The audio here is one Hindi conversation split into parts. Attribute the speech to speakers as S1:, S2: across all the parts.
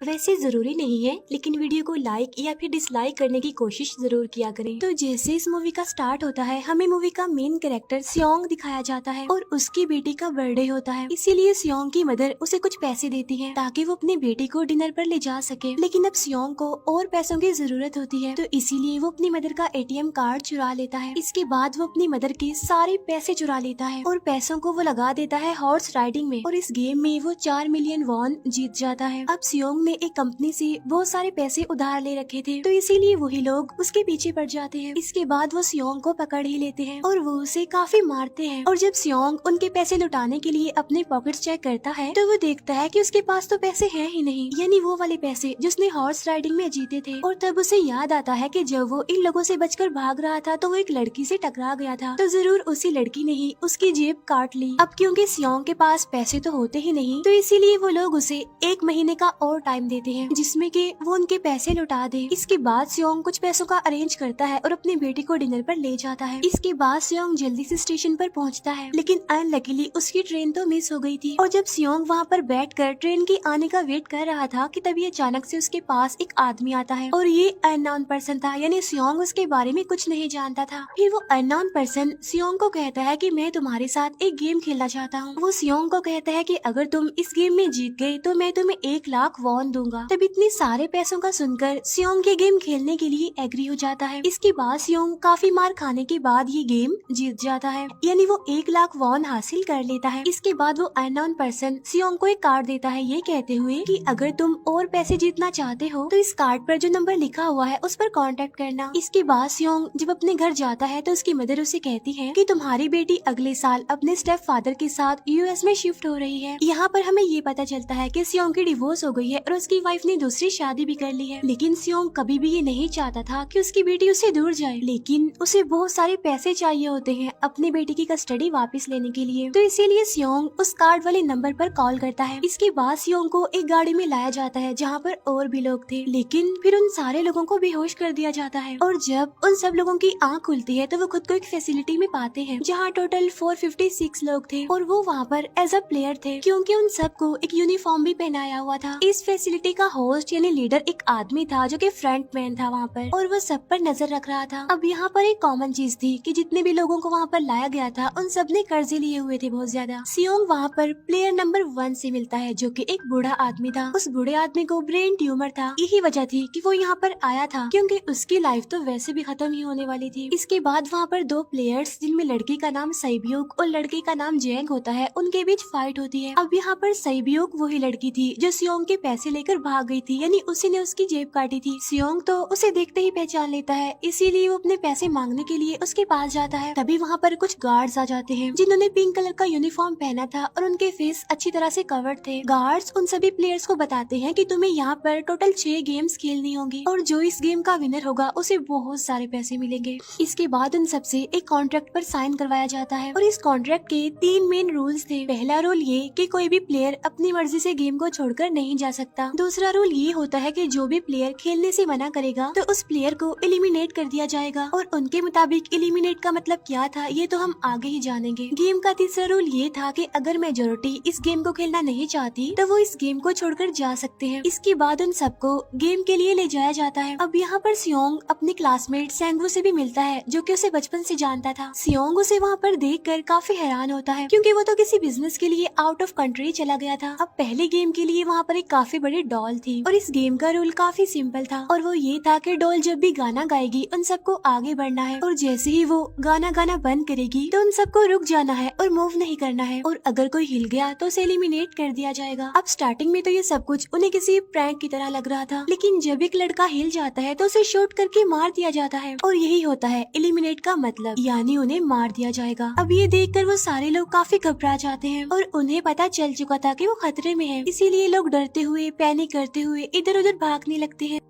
S1: वैसे जरूरी नहीं है, लेकिन वीडियो को लाइक या फिर डिसलाइक करने की कोशिश जरूर किया करें। तो जैसे इस मूवी का स्टार्ट होता है, हमें मूवी का मेन कैरेक्टर सियोंग दिखाया जाता है और उसकी बेटी का बर्थडे होता है। इसीलिए सियोंग की मदर उसे कुछ पैसे देती है ताकि वो अपनी बेटी को डिनर पर ले जा सके। लेकिन अब सियोंग को और पैसों की जरूरत होती है, तो इसीलिए वो अपनी मदर का एटीएम कार्ड चुरा लेता है। इसके बाद वो अपनी मदर के सारे पैसे चुरा लेता है और पैसों को वो लगा देता है हॉर्स राइडिंग में, और इस गेम में वो 4 मिलियन वॉन जीत जाता है। अब सियोंग ने एक कंपनी से बहुत सारे पैसे उधार ले रखे थे, तो इसीलिए वही लोग उसके पीछे पड़ जाते हैं। इसके बाद वो सियोंग को पकड़ ही लेते हैं और वो उसे काफी मारते हैं। और जब सियोंग उनके पैसे लुटाने के लिए अपने पॉकेट्स चेक करता है, तो वो देखता है कि उसके पास तो पैसे हैं ही नहीं, यानी वो वाले पैसे जिसने हॉर्स राइडिंग में जीते थे। और तब उसे याद आता है कि जब वो इन लोगों से बचकर भाग रहा था तो वो एक लड़की से टकरा गया था, तो जरूर उसी लड़की ने ही उसकी जेब काट ली। अब क्योंकि सियोंग के पास पैसे तो होते ही नहीं, तो इसीलिए वो लोग उसे 1 महीने का और टाइम देते हैं जिसमें कि वो उनके पैसे लौटा दे। इसके बाद सियोंग कुछ पैसों का अरेंज करता है और अपनी बेटी को डिनर पर ले जाता है। इसके बाद सियोंग जल्दी से स्टेशन पर पहुंचता है, लेकिन अनलकीली उसकी ट्रेन तो मिस हो गई थी। और जब सियोंग वहां पर बैठकर ट्रेन की आने का वेट कर रहा था कि तभी अचानक से उसके पास एक आदमी आता है, और ये अननोन पर्सन था, यानी सियोंग उसके बारे में कुछ नहीं जानता था। फिर वो अननोन पर्सन सियोंग को कहता है कि मैं तुम्हारे साथ एक गेम खेलना चाहता हूँ। वो सियोंग को कहता है कि अगर तुम इस गेम में जीत गए तो मैं तुम्हें 1 लाख वॉन दूंगा। तब इतने सारे पैसों का सुनकर सियोंग के गेम खेलने के लिए एग्री हो जाता है। इसके बाद सियोंग काफी मार खाने के बाद ये गेम जीत जाता है, यानी वो 1 लाख वॉन हासिल कर लेता है। इसके बाद वो अननोन पर्सन सियोंग को एक कार्ड देता है, ये कहते हुए कि अगर तुम और पैसे जीतना चाहते हो तो इस कार्ड पर जो नंबर लिखा हुआ है उस पर कांटेक्ट करना। इसके बाद सियोंग जब अपने घर जाता है तो उसकी मदर उसे कहती है कि तुम्हारी बेटी अगले साल अपने स्टेप फादर के साथ यूएस में शिफ्ट हो रही है। यहाँ पर हमें ये पता चलता है कि सियोंग की डिवोर्स हो गई है और उसकी वाइफ ने दूसरी शादी भी कर ली है। लेकिन सियोंग कभी भी ये नहीं चाहता था कि उसकी बेटी उससे दूर जाए, लेकिन उसे बहुत सारे पैसे चाहिए होते हैं अपनी बेटी की कस्टडी वापस लेने के लिए, तो इसीलिए सियोंग उस कार्ड वाले नंबर पर कॉल करता है। इसके बाद सियोंग को एक गाड़ी में लाया जाता है जहाँ पर और भी लोग थे, लेकिन फिर उन सारे लोगों को बेहोश कर दिया जाता है। और जब उन सब लोगों की आँख खुलती है तो वो खुद को एक फैसिलिटी में पाते हैं जहाँ टोटल 456 लोग थे, और वो वहाँ पर एज अ प्लेयर थे क्योंकि उन सबको एक यूनिफॉर्म भी पहनाया हुआ था। इस फैसिलिटी का होस्ट यानी लीडर एक आदमी था जो कि फ्रंट मैन था वहाँ पर, और वो सब पर नजर रख रहा था। अब यहाँ पर एक कॉमन चीज थी कि जितने भी लोगों को वहाँ पर लाया गया था उन सब ने कर्जे लिए हुए थे बहुत ज्यादा। सियोंग वहाँ पर प्लेयर नंबर 1 से मिलता है जो कि एक बूढ़ा आदमी था। उस बूढ़े आदमी को ब्रेन ट्यूमर था, यही वजह थी कि वो यहाँ पर आया था क्योंकि उसकी लाइफ तो वैसे भी खत्म ही होने वाली थी। इसके बाद वहाँ पर 2 प्लेयर्स जिनमें लड़की का नाम सैब्यूक और लड़के का नाम जेंग होता है, उनके बीच फाइट होती है। अब यहाँ पर सैब्यूक वही लड़की थी जो सियोंग के पैसे लेकर भाग गई थी, यानी उसी ने उसकी जेब काटी थी। सियोंग तो उसे देखते ही पहचान लेता है, इसीलिए वो अपने पैसे मांगने के लिए उसके पास जाता है। तभी वहाँ पर कुछ गार्ड्स आ जाते हैं जिन्होंने पिंक कलर का यूनिफॉर्म पहना था और उनके फेस अच्छी तरह से कवर्ड थे। गार्ड्स उन सभी प्लेयर्स को बताते हैं कि तुम्हें यहाँ पर टोटल 6 गेम्स खेलनी होंगी और जो इस गेम का विनर होगा उसे बहुत सारे पैसे मिलेंगे। इसके बाद उन सबसे एक कॉन्ट्रैक्ट पर साइन करवाया जाता है, और इस कॉन्ट्रैक्ट के 3 मेन रूल्स थे। पहला रूल ये कि कोई भी प्लेयर अपनी मर्जी से गेम को छोड़कर नहीं जा सकता। दूसरा रूल ये होता है कि जो भी प्लेयर खेलने से मना करेगा तो उस प्लेयर को एलिमिनेट कर दिया जाएगा, और उनके मुताबिक एलिमिनेट का मतलब क्या था ये तो हम आगे ही जानेंगे। गेम का तीसरा रूल ये था कि अगर मेजोरिटी इस गेम को खेलना नहीं चाहती तो वो इस गेम को छोड़कर जा सकते हैं। इसके बाद उन सबको गेम के लिए ले जाया जाता है। अब यहाँ पर सियोंग अपने क्लासमेट सेंगवू से भी मिलता है जो कि उसे बचपन से जानता था। सियोंग उसे वहाँ पर देखकर काफी हैरान होता है क्योंकि वो तो किसी बिजनेस के लिए आउट ऑफ कंट्री चला गया था। अब पहले गेम के लिए वहाँ पर एक काफी बड़ी डॉल थी, और इस गेम का रूल काफी सिंपल था, और वो ये था कि डॉल जब भी गाना गाएगी उन सबको आगे बढ़ना है, और जैसे ही वो गाना गाना बंद करेगी तो उन सबको रुक जाना है और मूव नहीं करना है, और अगर कोई हिल गया तो उसे एलिमिनेट कर दिया जाएगा। अब स्टार्टिंग में तो ये सब कुछ उन्हें किसी प्रैंक की तरह लग रहा था, लेकिन जब एक लड़का हिल जाता है तो उसे शूट करके मार दिया जाता है, और यही होता है एलिमिनेट का मतलब, यानी उन्हें मार दिया जाएगा। अब ये देखकर वो सारे लोग काफी घबरा जाते हैं, और उन्हें पता चल चुका था कि वो खतरे में है, इसीलिए लोग डरते हुए पैनिक करते हुए इधर उधर भागने लगते हैं।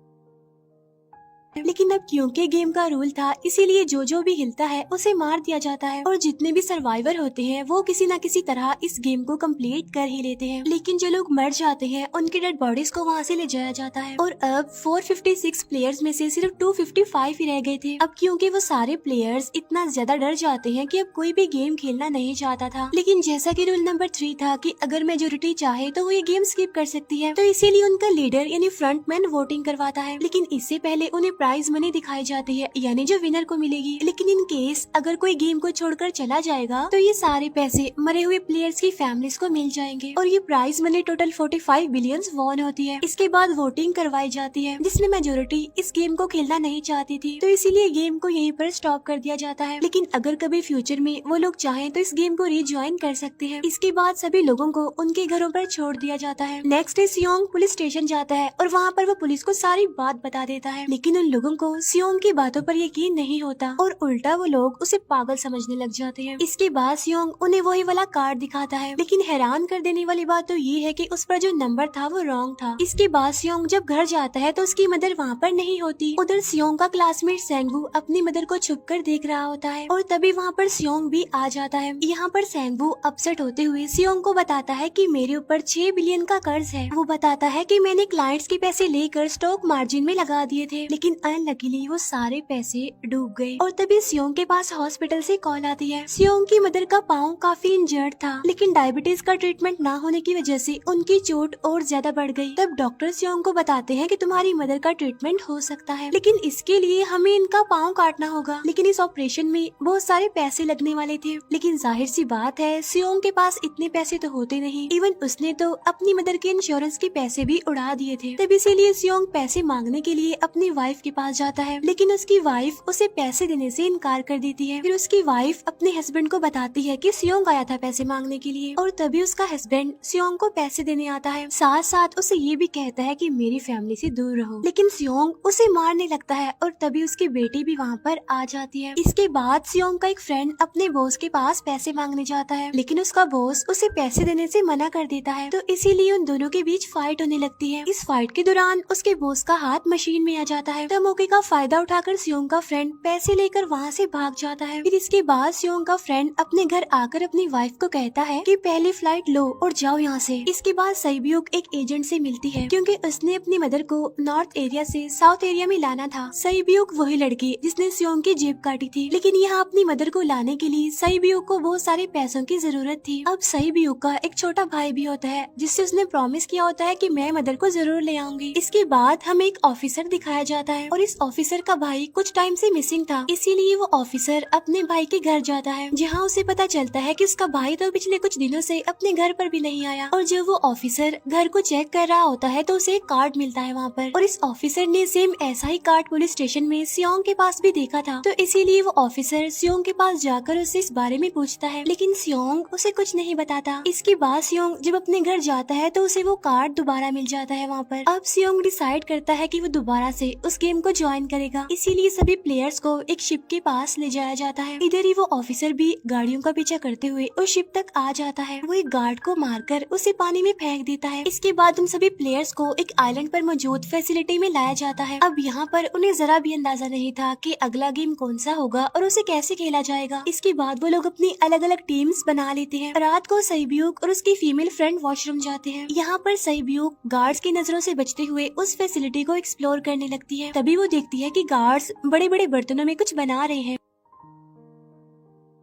S1: लेकिन अब क्योंकि गेम का रूल था, इसीलिए जो भी हिलता है उसे मार दिया जाता है और जितने भी सर्वाइवर होते हैं वो किसी न किसी तरह इस गेम को कंप्लीट कर ही लेते हैं। लेकिन जो लोग मर जाते हैं उनकी डेड बॉडीज को वहाँ से ले जाया जाता है और अब 456 प्लेयर्स में से सिर्फ 255 ही रह गए थे। अब क्योंकि वो सारे प्लेयर्स इतना ज्यादा डर जाते हैं कि अब कोई भी गेम खेलना नहीं चाहता था। लेकिन जैसा कि रूल नंबर 3 था कि अगर मेजोरिटी चाहे तो वो ये गेम स्किप कर सकती है, तो इसीलिए उनका लीडर यानी फ्रंटमैन वोटिंग करवाता है। लेकिन इससे पहले उन्हें प्राइज मनी दिखाई जाती है, यानी जो विनर को मिलेगी। लेकिन इन केस अगर कोई गेम को छोड़कर चला जाएगा तो ये सारे पैसे मरे हुए प्लेयर्स की फैमिलीज को मिल जाएंगे और ये prize money total 45 billion won होती है। इसके बाद वोटिंग करवाई जाती है जिसमें मेजोरिटी इस गेम को खेलना नहीं चाहती थी, तो इसीलिए गेम को यहीं पर स्टॉप कर दिया जाता है। लेकिन अगर कभी फ्यूचर में वो लोग चाहें तो इस गेम को रीज्वाइन कर सकते हैं। इसके बाद सभी लोगों को उनके घरों पर छोड़ दिया जाता है। नेक्स्ट डे सियोंग पुलिस स्टेशन जाता है और वहाँ पर वो पुलिस को सारी बात बता देता है, लेकिन उन लोगों को सियोंग की बातों पर यकीन नहीं होता और उल्टा वो लोग उसे पागल समझने लग जाते हैं। इसके बाद सियोंग उन्हें वही वाला कार्ड दिखाता है, लेकिन हैरान कर देने वाली बात तो ये है कि उस पर जो नंबर था वो रॉन्ग था। इसके बाद सियोंग जब घर जाता है तो उसकी मदर वहाँ पर नहीं होती। उधर सियोंग का क्लासमेट सेंगवू अपनी मदर को छुप कर देख रहा होता है और तभी वहाँ पर सियोंग भी आ जाता है। यहाँ पर सेंगवू अपसेट होते हुए सियोंग को बताता है कि मेरे ऊपर 6 बिलियन का कर्ज है। वो बताता है कि मैंने क्लाइंट्स के पैसे लेकर स्टॉक मार्जिन में लगा दिए थे, लेकिन अनलकीली वो सारे पैसे डूब गए। और तभी सियोंग के पास हॉस्पिटल से कॉल आती है। सियोंग की मदर का पाँव काफी इंजर्ड था, लेकिन डायबिटीज का ट्रीटमेंट न होने की वजह से उनकी चोट और ज्यादा बढ़ गई। तब डॉक्टर सियोंग को बताते हैं कि तुम्हारी मदर का ट्रीटमेंट हो सकता है, लेकिन इसके लिए हमें इनका पाँव काटना होगा। लेकिन इस ऑपरेशन में बहुत सारे पैसे लगने वाले थे, लेकिन जाहिर सी बात है सियोंग के पास इतने पैसे तो होते नहीं। इवन उसने तो अपनी मदर के इंश्योरेंस के पैसे भी उड़ा दिए थे। तब इसीलिए सियोंग पैसे मांगने के लिए अपनी वाइफ के पास जाता है, लेकिन उसकी वाइफ उसे पैसे देने से इनकार कर देती है। फिर उसकी वाइफ अपने हस्बैंड को बताती है कि सियोंग आया था पैसे मांगने के लिए और तभी उसका हस्बैंड सियोंग को पैसे देने आता है। साथ साथ उसे ये भी कहता है कि मेरी फैमिली से दूर रहो, लेकिन सियोंग उसे मारने लगता है और तभी उसकी बेटी भी वहाँ पर आ जाती है। इसके बाद सियोंग का एक फ्रेंड अपने बॉस के पास पैसे मांगने जाता है, लेकिन उसका बॉस उसे पैसे देने से मना कर देता है, तो इसीलिए उन दोनों के बीच फाइट होने लगती है। इस फाइट के दौरान उसके बॉस का हाथ मशीन में आ जाता है, तो मौके का फायदा उठाकर सियोंग का फ्रेंड पैसे लेकर वहाँ से भाग जाता है। फिर इसके बाद सियोंग का फ्रेंड अपने घर आकर अपनी वाइफ को कहता है कि पहली फ्लाइट लो और जाओ यहाँ से। इसके बाद सईब्यूक एक एजेंट से मिलती है, क्योंकि उसने अपनी मदर को नॉर्थ एरिया से साउथ एरिया में लाना था। सईब्यूक वही लड़की जिसने सियोंग की जेब काटी थी, लेकिन यहाँ अपनी मदर को लाने के लिए सईब्यूक को बहुत सारे पैसों की जरूरत थी। अब सईब्यूक का एक छोटा भाई भी होता है जिससे उसने प्रॉमिस किया होता है कि मैं मदर को जरूर ले आऊंगी। इसके बाद हमें एक ऑफिसर दिखाया जाता है और इस ऑफिसर का भाई कुछ टाइम से मिसिंग था, इसीलिए वो ऑफिसर अपने भाई के घर जाता है, जहाँ उसे पता चलता है कि उसका भाई तो पिछले कुछ दिनों से अपने घर पर भी नहीं आया। और जब वो ऑफिसर घर को चेक कर रहा होता है तो उसे एक कार्ड मिलता है वहाँ पर, और इस ऑफिसर ने सेम ऐसा ही कार्ड पुलिस स्टेशन में सियोंग के पास भी देखा था, तो इसीलिए वो ऑफिसर सियोंग के पास जाकर उससे इस बारे में पूछता है, लेकिन सियोंग उसे कुछ नहीं बताता। इसके बाद सियोंग जब अपने घर जाता है तो उसे वो कार्ड दोबारा मिल जाता है वहाँ पर। अब सियोंग डिसाइड करता है कि वो दोबारा से उस गेम को ज्वाइन करेगा, इसीलिए सभी प्लेयर्स को एक शिप के पास ले जाया जाता है। इधर ही वो ऑफिसर भी गाड़ियों का पीछा करते हुए उस शिप तक आ जाता है। वो एक गार्ड को मारकर उसे पानी में फेंक देता है। इसके बाद उन सभी प्लेयर्स को एक आइलैंड पर मौजूद फैसिलिटी में लाया जाता है। अब यहाँ पर उन्हें जरा भी अंदाजा नहीं था कि अगला गेम कौन सा होगा और उसे कैसे खेला जाएगा। इसके बाद वो लोग अपनी अलग अलग टीम्स बना लेते हैं। रात को सईब्यूक और उसकी फीमेल फ्रेंड वॉशरूम जाते हैं। यहाँ पर सईब्यूक गार्ड्स की नजरों से बचते हुए उस फैसिलिटी को एक्सप्लोर करने लगती है। तभी वो देखती है कि गार्ड्स बड़े बड़े बर्तनों में कुछ बना रहे हैं,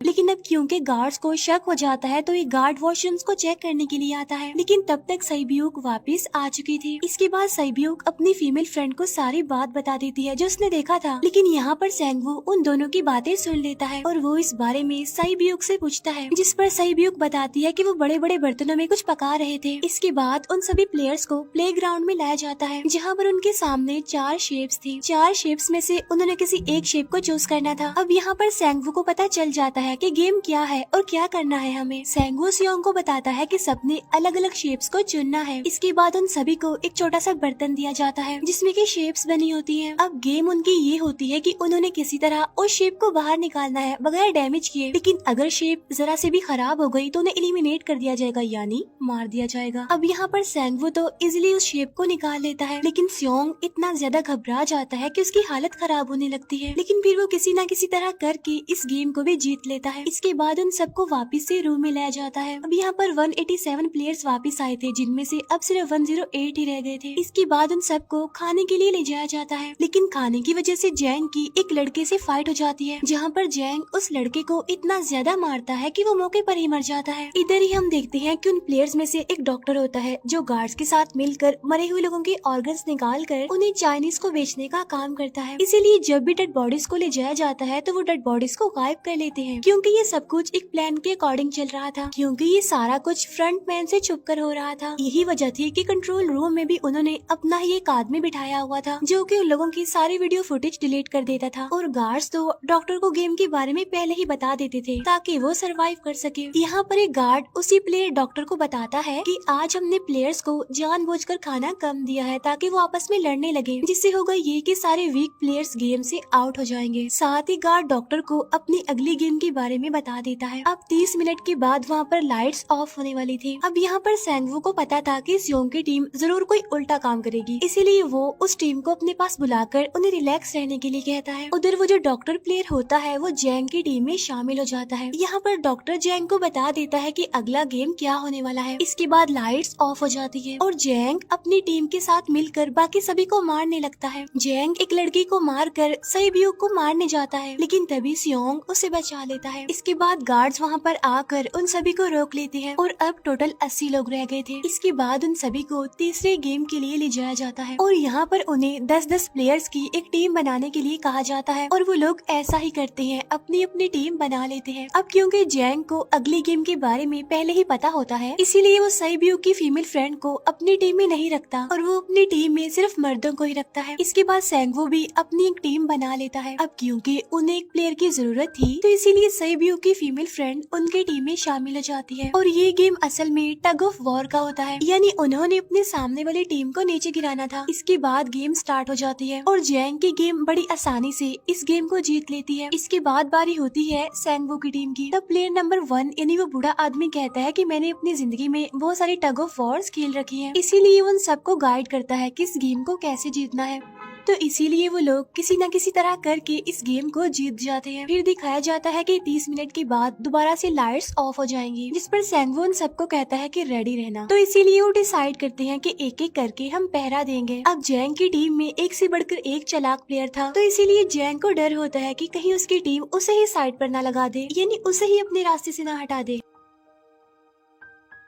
S1: लेकिन अब क्योंकि गार्ड्स को शक हो जाता है तो ये गार्ड वॉशरूम्स को चेक करने के लिए आता है, लेकिन तब तक सईब्यूक वापस आ चुकी थी। इसके बाद सईब्यूक अपनी फीमेल फ्रेंड को सारी बात बता देती है जो उसने देखा था, लेकिन यहाँ पर सेंगवू उन दोनों की बातें सुन लेता है और वो इस बारे में सईब्यूक से पूछता है, जिस पर सईब्यूक बताती है कि वो बड़े बड़े बर्तनों में कुछ पका रहे थे। इसके बाद उन सभी प्लेयर्स को प्ले ग्राउंड में लाया जाता है, जहाँ पर उनके सामने 4 शेप्स थी। 4 शेप्स में से उन्होंने किसी एक शेप को चूज करना था। अब यहाँ पर सेंगवू को पता चल जाता है कि गेम क्या है और क्या करना है हमें। सेंगवू सियोंग को बताता है कि सबने अलग अलग शेप्स को चुनना है। इसके बाद उन सभी को एक छोटा सा बर्तन दिया जाता है जिसमें की शेप्स बनी होती है। अब गेम उनकी ये होती है कि उन्होंने किसी तरह उस शेप को बाहर निकालना है बगैर डैमेज किए, लेकिन अगर शेप जरा से भी खराब हो गई तो उन्हें एलिमिनेट कर दिया जाएगा, यानी मार दिया जाएगा। अब यहाँ पर सेंगवू तो इजिली उस शेप को निकाल लेता है, लेकिन सियोंग इतना ज्यादा घबरा जाता है कि उसकी हालत खराब होने लगती है, लेकिन फिर वो किसी न किसी तरह करके इस गेम को भी जीत लेता है। इसके बाद उन सबको वापस से रूम में लाया जाता है। अब यहाँ पर 187 प्लेयर्स वापस आए थे, जिनमें से अब सिर्फ 108 ही रह गए थे। इसके बाद उन सबको खाने के लिए ले जाया जाता है, लेकिन खाने की वजह से जैंग की एक लड़के से फाइट हो जाती है, जहाँ पर जैंग उस लड़के को इतना ज्यादा मारता है कि वो मौके पर ही मर जाता है। इधर ही हम देखते हैं कि उन प्लेयर्स में से एक डॉक्टर होता है जो गार्ड्स के साथ मिलकर मरे हुए लोगों के ऑर्गन्स निकाल कर उन्हें चाइनीज को बेचने का काम करता है। इसीलिए जब भी डेड बॉडीज को ले जाया जाता है तो वो डेड बॉडीज को गायब कर लेते हैं, क्योंकि ये सब कुछ एक प्लान के अकॉर्डिंग चल रहा था, क्योंकि ये सारा कुछ फ्रंट मैन से छुप कर हो रहा था। यही वजह थी कि कंट्रोल रूम में भी उन्होंने अपना ही एक आदमी बिठाया हुआ था जो कि उन लोगों की सारी वीडियो फुटेज डिलीट कर देता था, और गार्ड्स तो डॉक्टर को गेम के बारे में पहले ही बता देते थे ताकि वो सरवाइव कर सके। यहाँ पर एक गार्ड उसी प्लेयर डॉक्टर को बताता है कि आज हमने प्लेयर्स को जानबूझकर खाना कम दिया है ताकि वो आपस में लड़ने लगे, जिससे होगा ये कि सारे वीक प्लेयर्स गेम से आउट हो जाएंगे। साथ ही गार्ड डॉक्टर को अपनी अगली गेम के बारे में बता देता है। अब 30 मिनट के बाद वहाँ पर लाइट्स ऑफ होने वाली थी। अब यहाँ पर सेंगवू को पता था कि सियोंग की टीम जरूर कोई उल्टा काम करेगी, इसीलिए वो उस टीम को अपने पास बुलाकर उन्हें रिलैक्स रहने के लिए कहता है। उधर वो जो डॉक्टर प्लेयर होता है वो जैंग की टीम में शामिल हो जाता है। यहाँ पर डॉक्टर जैंग को बता देता है कि अगला गेम क्या होने वाला है। इसके बाद लाइट्स ऑफ हो जाती है और जैंग अपनी टीम के साथ मिलकर बाकी सभी को मारने लगता है। जैंग एक लड़की को मारकर सईब्यूक को मारने जाता है, लेकिन तभी सियोंग उसे बचा लेता है। इसके बाद गार्ड्स वहाँ पर आकर उन सभी को रोक लेते हैं और अब टोटल 80 लोग रह गए थे। इसके बाद उन सभी को तीसरे गेम के लिए ले जाया जाता है और यहाँ पर उन्हें 10-10 प्लेयर्स की एक टीम बनाने के लिए कहा जाता है, और वो लोग ऐसा ही करते हैं, अपनी अपनी टीम बना लेते हैं। अब क्योंकि जैंग को अगली गेम के बारे में पहले ही पता होता है, इसीलिए वो सईब्यूक की फीमेल फ्रेंड को अपनी टीम में नहीं रखता और वो अपनी टीम में सिर्फ मर्दों को ही रखता है। इसके बाद सेंगवू भी अपनी एक टीम बना लेता है। अब क्योंकि उन्हें एक प्लेयर की जरूरत थी तो इसीलिए सईब्यूक की फीमेल फ्रेंड उनके टीम में शामिल हो जाती है, और ये गेम असल में टग ऑफ वॉर का होता है, यानी उन्होंने अपने सामने वाली टीम को नीचे गिराना था। इसके बाद गेम स्टार्ट हो जाती है और जैंग की गेम बड़ी आसानी से इस गेम को जीत लेती है। इसके बाद बारी होती है सेंगवू की टीम की। तब प्लेयर नंबर 1 यानी वो बूढ़ा आदमी कहता है कि मैंने अपनी जिंदगी में बहुत सारी टग ऑफ वॉर्स खेल रखी है, इसीलिए उन सबको गाइड करता है कि इस गेम को कैसे जीतना है। तो इसीलिए वो लोग किसी न किसी तरह करके इस गेम को जीत जाते हैं। फिर दिखाया जाता है कि 30 मिनट के बाद दोबारा से लाइट्स ऑफ हो जाएंगी, जिस पर सेंगवू उन सबको कहता है कि रेडी रहना। तो इसीलिए वो डिसाइड करते हैं कि एक एक करके हम पहरा देंगे। अब जैंग की टीम में एक से बढ़कर एक चालाक प्लेयर था, तो इसीलिए जैंग को डर होता है कि कहीं उसकी टीम उसे ही साइड पर न लगा दे, यानी उसे ही अपने रास्ते से न हटा दे।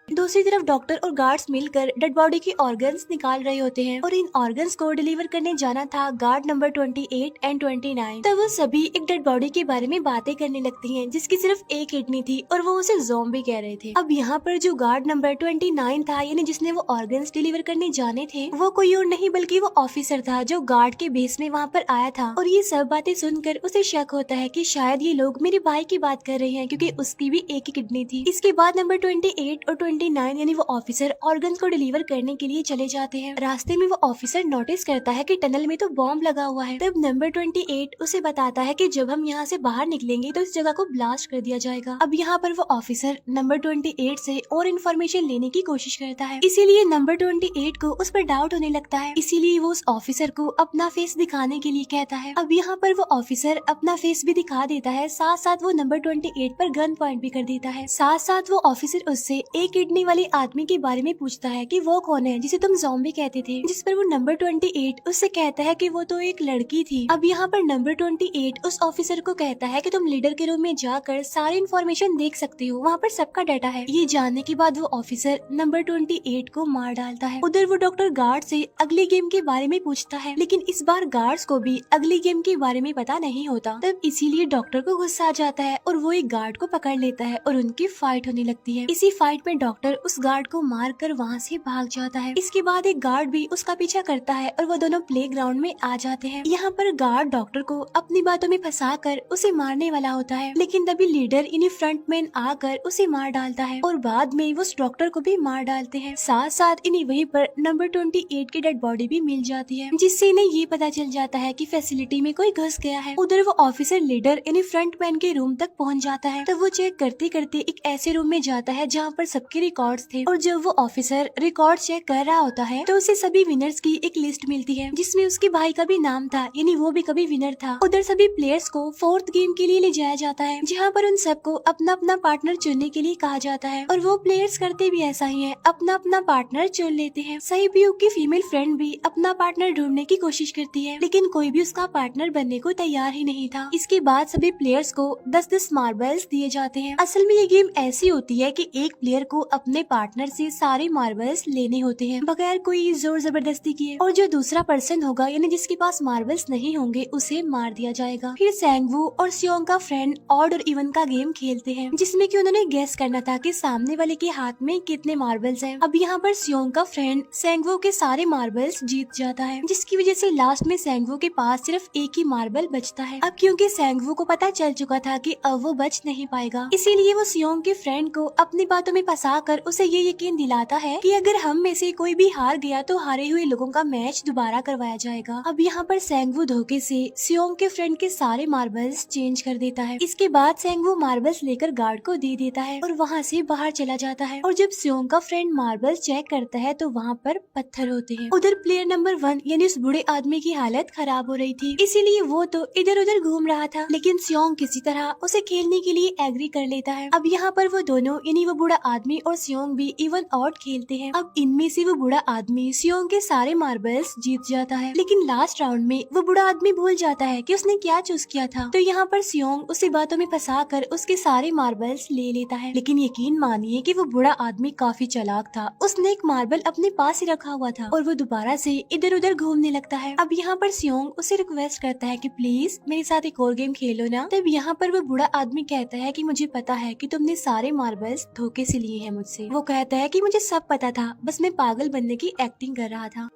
S1: दूसरी तरफ डॉक्टर और गार्ड्स मिलकर डेड बॉडी के ऑर्गन्स निकाल रहे होते हैं और इन ऑर्गन्स को डिलीवर करने जाना था गार्ड नंबर 28 एंड 29। तब वो सभी एक डेड बॉडी के बारे में बातें करने लगती हैं जिसकी सिर्फ एक किडनी थी और वो उसे ज़ॉम्बी कह रहे थे। अब यहाँ पर जो गार्ड नंबर 29 था, यानी जिसने वो ऑर्गन्स डिलीवर करने जाने थे, वो कोई और नहीं बल्कि वो ऑफिसर था जो गार्ड के बेस में वहाँ पर आया था। और ये सब बातें सुनकर उसे शक होता है कि शायद ये लोग मेरे भाई की बात कर रहे हैं, क्योंकि उसकी भी एक ही किडनी थी। इसके बाद नंबर 28 और 29 यानी वो ऑफिसर ऑर्गन को डिलीवर करने के लिए चले जाते हैं। रास्ते में वो ऑफिसर नोटिस करता है कि टनल में तो बॉम्ब लगा हुआ है। तब नंबर 28 उसे बताता है कि जब हम यहाँ से बाहर निकलेंगे तो इस जगह को ब्लास्ट कर दिया जाएगा। अब यहाँ पर वो ऑफिसर नंबर 28 से और इन्फॉर्मेशन लेने की कोशिश करता है, इसीलिए नंबर 28 को उस पर डाउट होने लगता है, इसीलिए वो उस ऑफिसर को अपना फेस दिखाने के लिए कहता है। अब यहाँ पर वो ऑफिसर अपना फेस भी दिखा देता है, साथ साथ वो नंबर 28 पर गन पॉइंट भी कर देता है। साथ साथ वो ऑफिसर उससे एक किडनी वाली आदमी के बारे में पूछता है कि वो कौन है जिसे तुम ज़ॉम्बी कहते थे, जिस पर वो नंबर 28 उससे कहता है कि वो तो एक लड़की थी। अब यहाँ पर नंबर 28 उस ऑफिसर को कहता है कि तुम लीडर के रूम में जाकर सारी इन्फॉर्मेशन देख सकते हो, वहाँ पर सबका डाटा है। ये जानने के बाद वो ऑफिसर नंबर 28 को मार डालता है। उधर वो डॉक्टर गार्ड से अगली गेम के बारे में पूछता है, लेकिन इस बार गार्ड्स को भी अगली गेम के बारे में पता नहीं होता। तब इसीलिए डॉक्टर को गुस्सा आ जाता है और वो एक गार्ड को पकड़ लेता है और उनकी फाइट होने लगती है। इसी फाइट में डॉक्टर डॉक्टर उस गार्ड को मार कर वहाँ से भाग जाता है। इसके बाद एक गार्ड भी उसका पीछा करता है और वो दोनों प्लेग्राउंड में आ जाते हैं। यहाँ पर गार्ड डॉक्टर को अपनी बातों में फंसा कर उसे मारने वाला होता है, लेकिन तभी लीडर यानी फ्रंटमैन आकर उसे मार डालता है और बाद में उस डॉक्टर को भी मार डालते हैं। साथ साथ इन्हें वहीं पर नंबर 28 की डेड बॉडी भी मिल जाती है, जिससे इन्हें ये पता चल जाता है कि फैसिलिटी में कोई घुस गया है। उधर वो ऑफिसर लीडर यानी फ्रंटमैन के रूम तक पहुंच जाता है। तब वो चेक करते करते एक ऐसे रूम में जाता है जहाँ पर सबके रिकॉर्ड्स थे, और जब वो ऑफिसर रिकॉर्ड चेक कर रहा होता है तो उसे सभी विनर्स की एक लिस्ट मिलती है, जिसमें उसके भाई का भी नाम था, यानी वो भी कभी विनर था। उधर सभी प्लेयर्स को 4th गेम के लिए ले जाया जाता है, जहाँ पर उन सबको अपना अपना पार्टनर चुनने के लिए कहा जाता है, और वो प्लेयर्स करते भी ऐसा ही है, अपना अपना पार्टनर चुन लेते हैं। सहीब्यूक की फीमेल फ्रेंड भी अपना पार्टनर ढूंढने की कोशिश करती है, लेकिन कोई भी उसका पार्टनर बनने को तैयार ही नहीं था। इसके बाद सभी प्लेयर्स को 10-10 मार्बल्स दिए जाते हैं। असल में ये गेम ऐसी होती है कि एक प्लेयर को अपने पार्टनर से सारे मार्बल्स लेने होते हैं बगैर कोई जोर जबरदस्ती किए, और जो दूसरा पर्सन होगा यानी जिसके पास मार्बल्स नहीं होंगे उसे मार दिया जाएगा। फिर सैंगवू और सियोंग का फ्रेंड ऑड और इवन का गेम खेलते हैं, जिसमें कि उन्होंने गेस करना था कि सामने वाले के हाथ में कितने मार्बल्स हैं। अब यहाँ पर सियोंग का फ्रेंड सैंगवू के सारे मार्बल्स जीत जाता है, जिसकी वजह से लास्ट में सैंगवू के पास सिर्फ एक ही मार्बल बचता है। अब क्योंकि सैंगवू को पता चल चुका था कि अब वो बच नहीं पाएगा, इसीलिए वो सियोंग के फ्रेंड को अपनी बातों में फंसा कर उसे ये यकीन दिलाता है कि अगर हम में से कोई भी हार गया तो हारे हुए लोगों का मैच दोबारा करवाया जाएगा। अब यहाँ पर सैंगवू धोखे से सियोंग के फ्रेंड के सारे मार्बल्स चेंज कर देता है। इसके बाद सैंगवू मार्बल्स लेकर गार्ड को दे देता है और वहाँ से बाहर चला जाता है, और जब सियोंग का फ्रेंड मार्बल्स चेक करता है तो वहाँ पर पत्थर होते हैं। उधर प्लेयर नंबर 1 यानी उस बूढ़े आदमी की हालत खराब हो रही थी, इसीलिए वो तो इधर उधर घूम रहा था, लेकिन सियोंग किसी तरह उसे खेलने के लिए एग्री कर लेता है। अब यहाँ पर वो दोनों यानी वो बूढ़ा आदमी और सियोंग भी इवन ऑड खेलते हैं। अब इनमें से वो बूढ़ा आदमी सियोंग के सारे मार्बल्स जीत जाता है, लेकिन लास्ट राउंड में वो बूढ़ा आदमी भूल जाता है कि उसने क्या चूज किया था। तो यहाँ पर सियोंग उसी बातों में फंसा कर उसके सारे मार्बल्स ले लेता है, लेकिन यकीन मानिए कि वो बूढ़ा आदमी काफी चालाक था। उसने एक मार्बल अपने पास ही रखा हुआ था और वो दोबारा से इधर उधर घूमने लगता है। अब यहाँ पर सियोंग उसे रिक्वेस्ट करता है कि प्लीज मेरे साथ एक और गेम खेलो ना। तब यहाँ पर वो बूढ़ा आदमी कहता है कि मुझे पता है कि तुमने सारे मार्बल्स धोखे से लिए हैं मुझसे। वो कहता है कि मुझे सब पता था, बस मैं पागल बनने की एक्टिंग कर रहा था।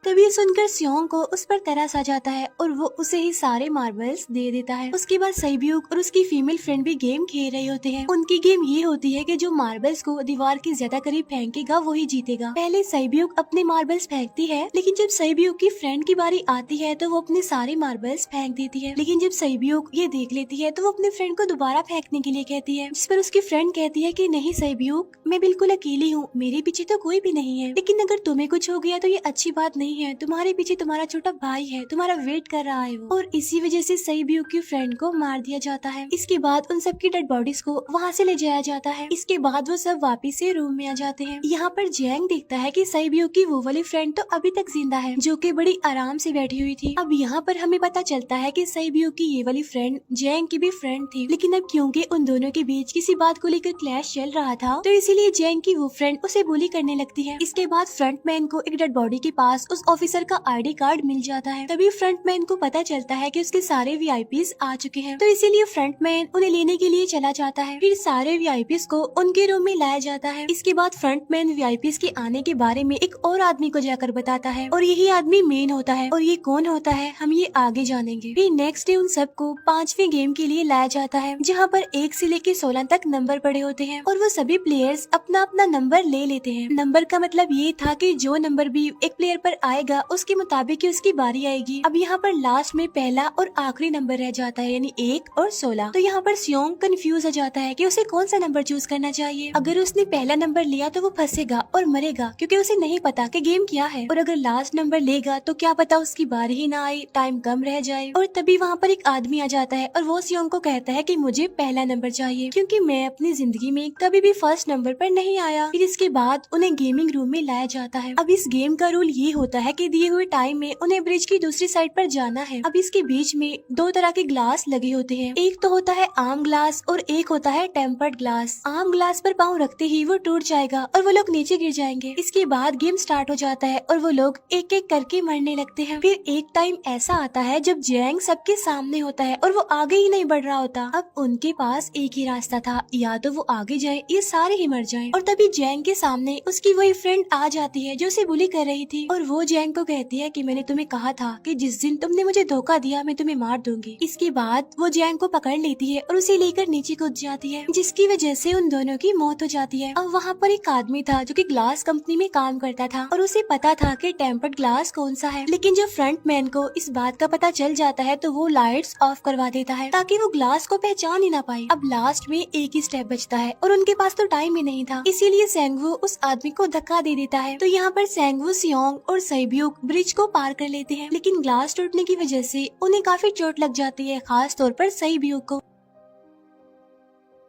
S1: तभी सुनकर सियोंग को उस पर तरस आ जाता है और वो उसे ही सारे मार्बल्स दे देता है। उसके बाद सहीब्यूक और उसकी फीमेल फ्रेंड भी गेम खेल रहे होते हैं। उनकी गेम ये होती है कि जो मार्बल्स को दीवार के ज्यादा करीब फेंकेगा वो ही जीतेगा। पहले सहीब्यूक अपने मार्बल्स फेंकती है, लेकिन जब सहीब्यूक की फ्रेंड की बारी आती है तो वो अपने सारे मार्बल्स फेंक देती है। लेकिन जब सहीब्यूक ये देख लेती है तो वो अपने फ्रेंड को दोबारा फेंकने के लिए कहती है, जिस पर उसकी फ्रेंड कहती है कि नहीं सहीब्यूक, मैं बिल्कुल अकेली हूँ, मेरे पीछे तो कोई भी नहीं है, लेकिन अगर तुम्हें कुछ हो गया तो ये अच्छी बात नहीं है, तुम्हारे पीछे तुम्हारा छोटा भाई है, तुम्हारा वेट कर रहा है वो। और इसी वजह से सहीब्यूक की फ्रेंड को मार दिया जाता है। इसके बाद उन सबकी डेड बॉडीज को वहाँ से ले जाया जाता है। इसके बाद वो सब वापिस से रूम में आ जाते हैं। यहाँ पर जैंग देखता है कि सहीब्यूक की वो वाली फ्रेंड तो अभी तक जिंदा है, जो कि बड़ी आराम से बैठी हुई थी। अब यहाँ पर हमें पता चलता है कि सहीब्यूक की ये वाली फ्रेंड जैंग की भी फ्रेंड थी, लेकिन अब क्योंकि उन दोनों के बीच किसी बात को लेकर क्लैश चल रहा था तो इसीलिए जैंग की वो फ्रेंड उसे बुली करने लगती है। इसके बाद फ्रंटमैन को एक डेड बॉडी के पास उस ऑफिसर का आईडी कार्ड मिल जाता है। तभी फ्रंटमैन को पता चलता है कि उसके सारे वीआईपीज आ चुके हैं, तो इसीलिए फ्रंटमैन उन्हें लेने के लिए चला जाता है। फिर सारे वीआईपीज को उनके रूम में लाया जाता है। इसके बाद फ्रंटमैन वीआईपीज के आने के बारे में एक और आदमी को जाकर बताता है, और यही आदमी मेन होता है। और ये कौन होता है हम ये आगे जानेंगे। फिर नेक्स्ट डे उन सबको 5वें गेम के लिए लाया जाता है, जहाँ पर 1 से लेकर 16 तक नंबर पड़े होते हैं, और वो सभी प्लेयर्स अपना अपना नंबर ले लेते हैं। नंबर का मतलब ये था कि जो नंबर भी एक प्लेयर पर आएगा उसके मुताबिक ही उसकी बारी आएगी। अब यहाँ पर लास्ट में पहला और आखिरी नंबर रह जाता है, यानी 1 और 16। तो यहाँ पर सियोंग कंफ्यूज हो जाता है कि उसे कौन सा नंबर चूज करना चाहिए। अगर उसने पहला नंबर लिया तो वो फंसेगा और मरेगा, क्योंकि उसे नहीं पता कि गेम क्या है। और अगर लास्ट नंबर लेगा तो क्या पता उसकी बारी ही ना आए, टाइम कम रह जाए। और तभी वहाँ पर एक आदमी आ जाता है और वो सियोंग को कहता है कि मुझे पहला नंबर चाहिए, क्योंकि मैं अपनी जिंदगी में कभी भी फर्स्ट नंबर पर नहीं आया। फिर इसके बाद उन्हें गेमिंग रूम में लाया जाता है। अब इस गेम का रूल ये होता है कि दिए हुए टाइम में उन्हें ब्रिज की दूसरी साइड पर जाना है। अब इसके बीच में दो तरह के ग्लास लगे होते हैं, एक तो होता है आम ग्लास और एक होता है टेम्पर्ड ग्लास। आम ग्लास पर पाँव रखते ही वो टूट जाएगा और वो लोग नीचे गिर जाएंगे। इसके बाद गेम स्टार्ट हो जाता है और वो लोग एक एक करके मरने लगते हैं। फिर एक टाइम ऐसा आता है जब जैंग सबके सामने होता है और वो आगे ही नहीं बढ़ रहा होता। अब उनके पास एक ही रास्ता था, या तो वो आगे जाए या सारे ही मर जाएं। और तभी जैंग के सामने उसकी वही फ्रेंड आ जाती है जो उसे बुली कर रही थी, और वो जैंग को कहती है कि मैंने तुम्हें कहा था कि जिस दिन तुमने मुझे धोखा दिया मैं तुम्हें मार दूंगी। इसके बाद वो जैंग को पकड़ लेती है और उसे लेकर नीचे कूद जाती है, जिसकी वजह से उन दोनों की मौत हो जाती है। अब वहाँ पर एक आदमी था जो कि ग्लास कंपनी में काम करता था और उसे पता था कि टेम्पर्ड ग्लास कौन सा है, लेकिन जब फ्रंट मैन को इस बात का पता चल जाता है तो वो लाइट्स ऑफ करवा देता है ताकि वो ग्लास को पहचान ही ना पाए। अब लास्ट में एक ही स्टेप बचता है और उनके पास तो टाइम ही नहीं था, इसीलिए सेंगवू उस आदमी को धक्का दे देता है। तो यहाँ पर सेंगवू, सियोंग और सैब्यूक ब्रिज को पार कर लेते हैं, लेकिन ग्लास टूटने की वजह से उन्हें काफी चोट लग जाती है, खास तौर पर सैब्यूक को।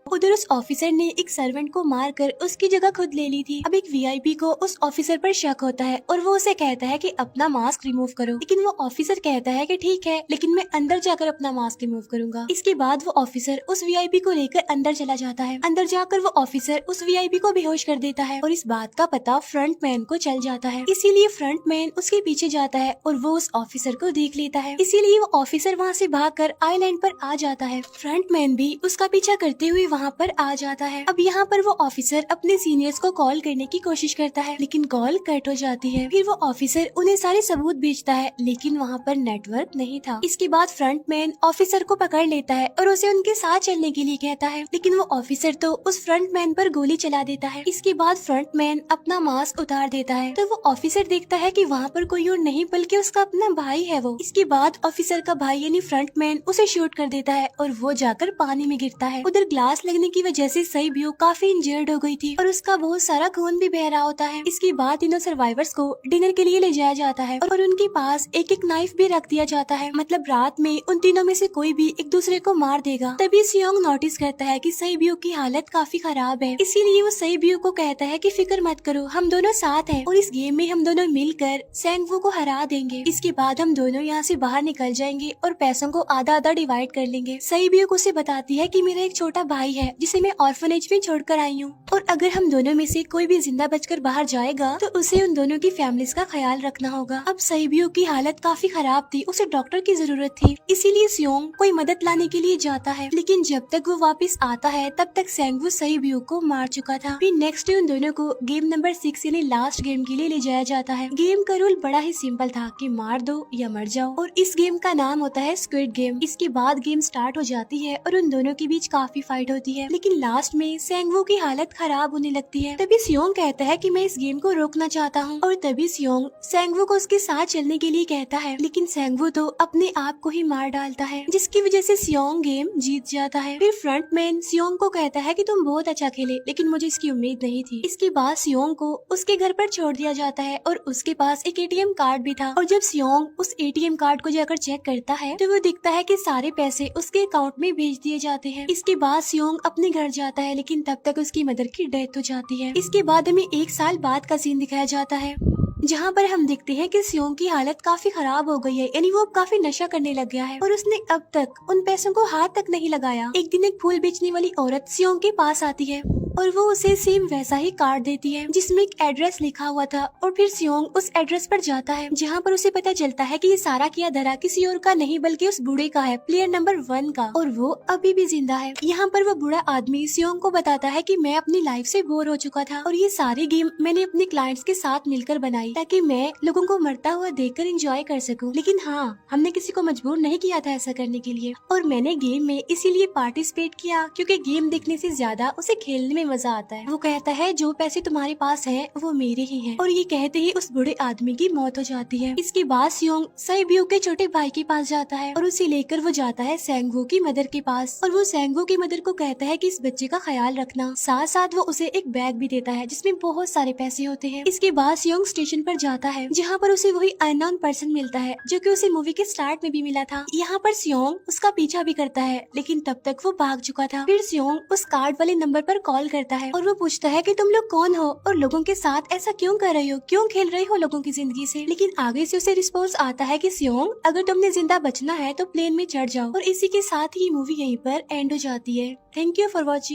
S1: उधर उस ऑफिसर ने एक सर्वेंट को मारकर उसकी जगह खुद ले ली थी। अब एक वीआईपी को उस ऑफिसर पर शक होता है और वो उसे कहता है कि अपना मास्क रिमूव करो, लेकिन वो ऑफिसर कहता है कि ठीक है, लेकिन मैं अंदर जाकर अपना मास्क रिमूव करूंगा। इसके बाद वो ऑफिसर उस वीआईपी को लेकर अंदर चला जाता है। अंदर जाकर वो ऑफिसर उस वीआईपी को बेहोश कर देता है और इस बात का पता फ्रंट मैन को चल जाता है, इसीलिए फ्रंट मैन उसके पीछे जाता है और वो उस ऑफिसर को देख लेता है, इसीलिए वो ऑफिसर वहाँ से भागकर आइलैंड पर आ जाता है। फ्रंट मैन भी उसका पीछा करते हुए वहाँ पर आ जाता है। अब यहाँ पर वो ऑफिसर अपने सीनियर्स को कॉल करने की कोशिश करता है, लेकिन कॉल कट हो जाती है। फिर वो ऑफिसर उन्हें सारे सबूत भेजता है, लेकिन वहाँ पर नेटवर्क नहीं था। इसके बाद फ्रंट मैन ऑफिसर को पकड़ लेता है और उसे उनके साथ चलने के लिए कहता है, लेकिन वो ऑफिसर तो उस फ्रंट मैन पर गोली चला देता है। इसके बाद फ्रंट मैन अपना मास्क उतार देता है, तो वो ऑफिसर देखता है कि वहाँ पर कोई और नहीं बल्कि उसका अपना भाई है वो। इसके बाद ऑफिसर का भाई यानी फ्रंट मैन उसे शूट कर देता है और वो जाकर पानी में गिरता है। उधर ग्लास लगने की जैसे सैब्यूक काफी इंजर्ड हो गई थी और उसका बहुत सारा खून भी बह रहा होता है। इसके बाद तीनों सर्वाइवर्स को डिनर के लिए ले जाया जाता है और उनके पास एक एक नाइफ भी रख दिया जाता है, मतलब रात में उन तीनों में से कोई भी एक दूसरे को मार देगा। तभी सियोंग नोटिस करता है कि सैब्यूक की हालत काफी खराब है, इसीलिए वो सैब्यूक को कहता है कि फिक्र मत करो, हम दोनों साथ हैं और इस गेम में हम दोनों मिलकर सेंगवू को हरा देंगे। इसके बाद हम दोनों यहाँ से बाहर निकल जाएंगे और पैसों को आधा आधा डिवाइड कर लेंगे। सैब्यूक उसे बताती है कि मेरा एक छोटा भाई है जिसे मैं ऑर्फनेज में छोड़कर आई हूँ, और अगर हम दोनों में से कोई भी जिंदा बचकर बाहर जाएगा तो उसे उन दोनों की फैमिलीज का ख्याल रखना होगा। अब सैब्यूक की हालत काफी खराब थी, उसे डॉक्टर की जरूरत थी, इसीलिए सियोंग कोई मदद लाने के लिए जाता है, लेकिन जब तक वो वापस आता है तब तक सेंगवू सैब्यूक को मार चुका था। फिर नेक्स्ट डे उन दोनों को गेम नंबर 6 यानी लास्ट गेम के लिए ले जाया जाता है। गेम का रूल बड़ा ही सिंपल था कि मार दो या मर जाओ, और इस गेम का नाम होता है स्क्विड गेम। इसके बाद गेम स्टार्ट हो जाती है और उन दोनों के बीच काफी फाइट होती है, लेकिन लास्ट में सेंगवू की हालत खराब होने लगती है। तभी सियोंग कहता है कि मैं इस गेम को रोकना चाहता हूँ, और तभी सियोंग सेंगवू को उसके साथ चलने के लिए कहता है, लेकिन सेंगवू तो अपने आप को ही मार डालता है, जिसकी वजह से सियोंग गेम जीत जाता है। फिर फ्रंट मैन सियोंग को कहता है कि तुम बहुत अच्छा खेले, लेकिन मुझे इसकी उम्मीद नहीं थी। इसके बाद सियोंग को उसके घर पर छोड़ दिया जाता है और उसके पास एक एटीएम कार्ड भी था, और जब सियोंग उस एटीएम कार्ड को जाकर चेक करता है तो वो दिखता है कि सारे पैसे उसके अकाउंट में भेज दिए जाते हैं। इसके बाद सियोंग अपने घर जाता है, लेकिन तब तक उसकी मदर की डेथ हो जाती है। इसके बाद हमें 1 साल बाद का सीन दिखाया जाता है, जहाँ पर हम देखते हैं कि सियोंग की हालत काफी खराब हो गई है, यानी वो अब काफी नशा करने लग गया है और उसने अब तक उन पैसों को हाथ तक नहीं लगाया। एक दिन एक फूल बेचने वाली औरत सियोंग के पास आती है और वो उसे सेम वैसा ही कार्ड देती है जिसमें एक एड्रेस लिखा हुआ था, और फिर सियोंग उस एड्रेस पर जाता है जहाँ पर उसे पता चलता है कि ये सारा किया धरा किसी और का नहीं बल्कि उस बूढ़े का है, प्लेयर नंबर 1 का, और वो अभी भी जिंदा है। यहाँ पर वो बूढ़ा आदमी सियोंग को बताता है कि मैं अपनी लाइफ से बोर हो चुका था और ये सारी गेम मैंने अपने क्लाइंट्स के साथ मिलकर बनाई ताकि मैं लोगों को मरता हुआ देखकर एंजॉय कर सकूं, लेकिन हाँ, हमने किसी को मजबूर नहीं किया था ऐसा करने के लिए, और मैंने गेम में इसीलिए पार्टिसिपेट किया क्योंकि गेम देखने से ज्यादा उसे खेलने में मजा आता है। वो कहता है जो पैसे तुम्हारे पास हैं वो मेरे ही हैं, और ये कहते ही उस बूढ़े आदमी की मौत हो जाती है। इसके बाद सियोंग सैब्यूक के छोटे भाई के पास जाता है और उसे लेकर वो जाता है सेंगवू की मदर के पास, और वो सेंगवू की मदर को कहता है कि इस बच्चे का ख्याल रखना, साथ साथ वो उसे एक बैग भी देता है जिसमें बहुत सारे पैसे होते हैं। इसके बाद सियोंग स्टेशन पर जाता है जहाँ पर उसे वही अननोन पर्सन मिलता है जो कि उसे मूवी के स्टार्ट में भी मिला था। यहाँ पर सियोंग उसका पीछा भी करता है, लेकिन तब तक वो भाग चुका था। फिर सियोंग उस कार्ड वाले नंबर पर कॉल करता है और वो पूछता है कि तुम लोग कौन हो और लोगों के साथ ऐसा क्यों कर रहे हो, क्यों खेल रहे हो लोगों की जिंदगी से। लेकिन आगे से उसे रिस्पॉन्स आता है कि सियोंग, अगर तुमने जिंदा बचना है तो प्लेन में चढ़ जाओ। और इसी के साथ ही मूवी यहीं पर एंड हो जाती है। Thank you for watching.